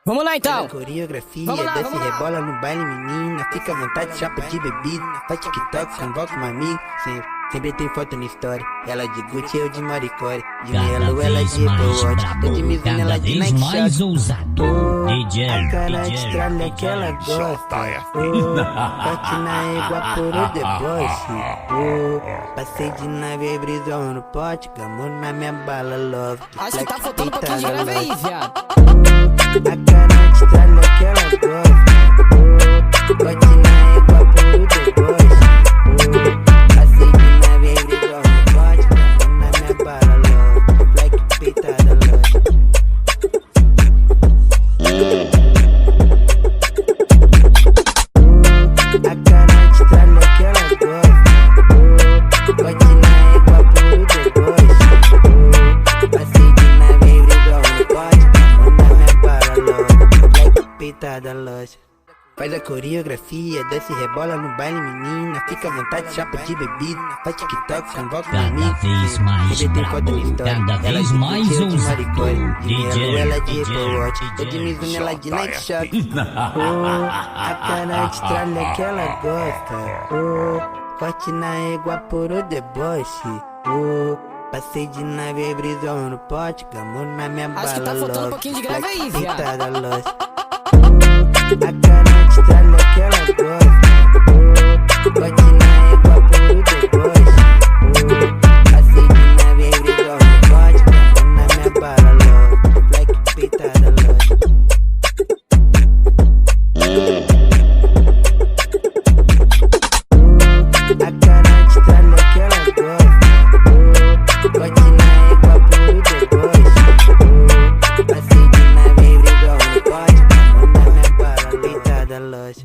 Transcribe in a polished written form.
Vamos lá então. Coreografia, Vamos lá, desce, vamos lá. rebola no baile, menina. Fica à vontade, chapa de bebida. Faz TikTok, convoca um amigo. Sempre tem foto na história. Ela de Gucci, eu de Maricore. De Melo, ela vez de mais Apple Watch. brabo, Eu de Mizuno, ela cada de vez Nike mais Shot. ousado. DJ, A cara de DJ, tralha que ela gosta. Forte na égua por o deboche. Passei de nave, brisou no pote. Gamou na minha bala, love. Acho que tá faltando um pouquinho de grave aí, viado. A cara de tralha que ela gosta. Forte na égua por o deboche. Passei de nave, brisou no pote. Gamou na minha bala, love. Black peitada, love. A cara de tralha que ela gosta. Pode na égua por deboche. Passei de nave, brigão no pote. Manda minha bala, loja. Black peitada, loja. Faz a coreografia, desce e rebola no baile, menina. Fica à vontade, chapa de bebida. Faz TikTok, convoca um cada amigo. vez mais Sempre tem foto brabo, na história. cada Ela vez de mais Gucci, eu de ousado. Maricore. De DJ, Melo, ela de DJ, Apple Watch. Eu de DJ. Mizuno, ela de Nike Shot. A cara de tralha que ela gosta. Forte na égua por o deboche. Passei de nave, brisou no pote. Gamou na minha bala, Acho que tá faltando um pouquinho de grave aí, viado. peitada, loja. A cara de tralha que ela gosta. Forte na égua por o deboche. Passei de nave, brisou no pote. Gamou na minha bala, loja. Black peitada, loja. A cara de tralha que ela gosta. Pode na égua por deboche. Passei de nave, brigão no pote. Manda minha bala, peitada, loja.